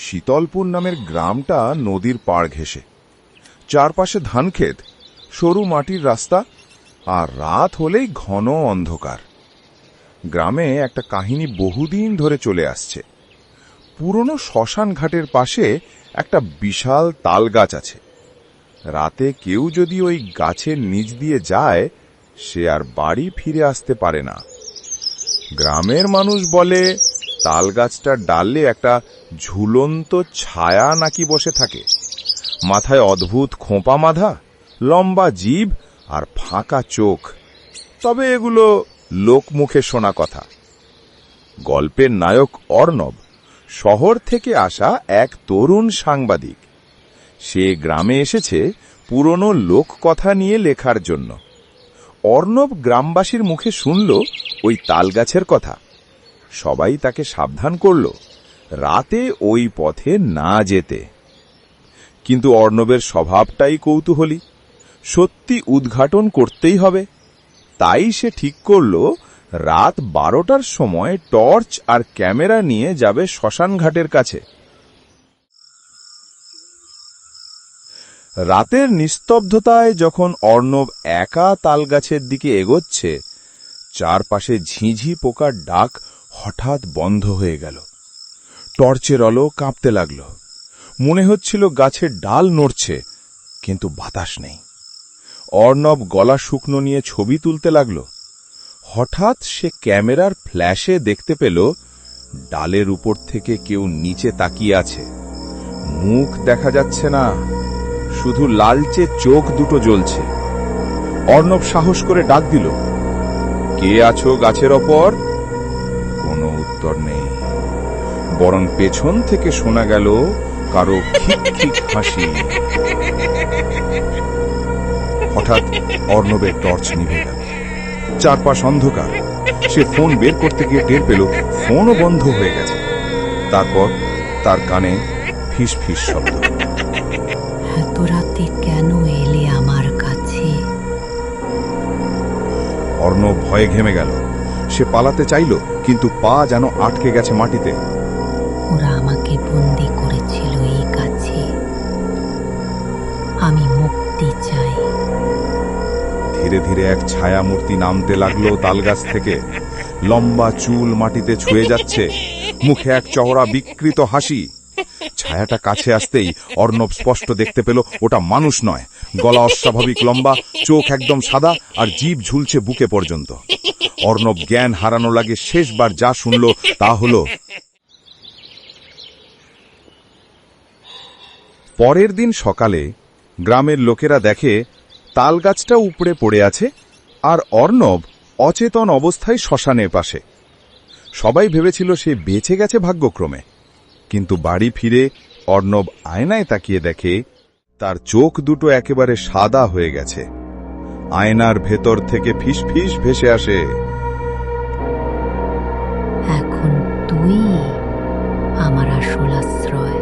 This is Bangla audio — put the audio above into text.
শীতলপুর নামের গ্রামটা নদীর পাড় ঘেঁষে, চারপাশে ধানক্ষেত, সরু মাটির রাস্তা, আর রাত হলেই ঘন অন্ধকার। গ্রামে একটা কাহিনী বহুদিন ধরে চলে আসছে। পুরনো শ্মশান ঘাটের পাশে একটা বিশাল তাল গাছ আছে। রাতে কেউ যদি ওই গাছের নিচ দিয়ে যায়, সে আর বাড়ি ফিরে আসতে পারে না। গ্রামের মানুষ বলে তাল গাছটার ডালে একটা ঝুলন্ত ছায়া নাকি বসে থাকে, মাথায় অদ্ভুত খোঁপা বাঁধা, লম্বা জিভ আর ফাঁকা চোখ। তবে এগুলো লোকমুখে শোনা কথা। গল্পের নায়ক অর্ণব শহর থেকে আসা এক তরুণ সাংবাদিক। সে গ্রামে এসেছে পুরনো লোককথা নিয়ে লেখার জন্য। অর্ণব গ্রামবাসীর মুখে শুনল ওই তালগাছের কথা। সবাই তাকে সাবধান করল রাতে ওই পথে না যেতে। কিন্তু অর্ণবের স্বভাবটাই কৌতূহলী, সত্যি উদ্ঘাটন করতেই হবে। তাই সে ঠিক করল রাত 12টার সময় টর্চ আর ক্যামেরা নিয়ে যাবে শ্মশানঘাটের কাছে। রাতের নিস্তব্ধতায় যখন অর্ণব একা তালগাছের দিকে এগোচ্ছে, চারপাশে ঝিঁঝি পোকার ডাক হঠাৎ বন্ধ হয়ে গেল। টর্চের আলো কাঁপতে লাগল। মনে হচ্ছিল গাছের ডাল নড়ছে, কিন্তু বাতাস নেই। অর্ণব গলা শুকনো নিয়ে ছবি তুলতে লাগল। হঠাৎ সে ক্যামেরার ফ্ল্যাশে দেখতে পেল ডালের উপর থেকে কেউ নিচে তাকিয়ে আছে। মুখ দেখা যাচ্ছে না, শুধু লালচে চোখ দুটো জ্বলছে। অর্ণব সাহস করে ডাক দিল, কে আছো গাছের ওপর? কোনো উত্তর নেই, বরং পেছন থেকে শোনা গেল কারো খিক খিক হাসি। হঠাৎ অর্ণবের টর্চ নিভে গেল। চারপাশ অন্ধকার। সে ফোন বের করতে গিয়ে টের পেল ফোনও বন্ধ হয়ে গেছে। তারপর তার কানে ফিস ফিস শব্দ। এত রাতে কেন এলে আমার কাছে? অর্ণব ভয়ে ঘেমে গেল। সে পালাতে চাইল, কিন্তু পা যেন আটকে গেছে মাটিতে। ওরা আমাকে বন্দি করেছিল এই গাছে, আমি মুক্তি চাই। ধীরে ধীরে এক ছায়া মূর্তি নামতে লাগলো তালগাছ থেকে। লম্বা চুল মাটিতে ছুঁয়ে যাচ্ছে, মুখে এক চওড়া বিকৃত হাসি। ছায়াটা কাছে আসতেই অর্ণব স্পষ্ট দেখতে পেল ওটা মানুষ নয়। গলা অস্বাভাবিক লম্বা, চোখ একদম সাদা, আর জিভ ঝুলছে বুকে পর্যন্ত। অর্ণব জ্ঞান হারানো লাগে শেষবার যা শুনল তা হল, পরের দিন সকালে গ্রামের লোকেরা দেখে তালগাছটা উপড়ে পড়ে আছে, আর অর্ণব অচেতন অবস্থায় শ্মশানের পাশে। সবাই ভেবেছিল সে বেঁচে গেছে ভাগ্যক্রমে। কিন্তু বাড়ি ফিরে অর্ণব আয়নায় তাকিয়ে দেখে তার চোখ দুটো একেবারে সাদা হয়ে গেছে। আয়নার ভেতর থেকে ফিস ফিস ভেসে আসে, এখন তুই আমার আসল আশ্রয়।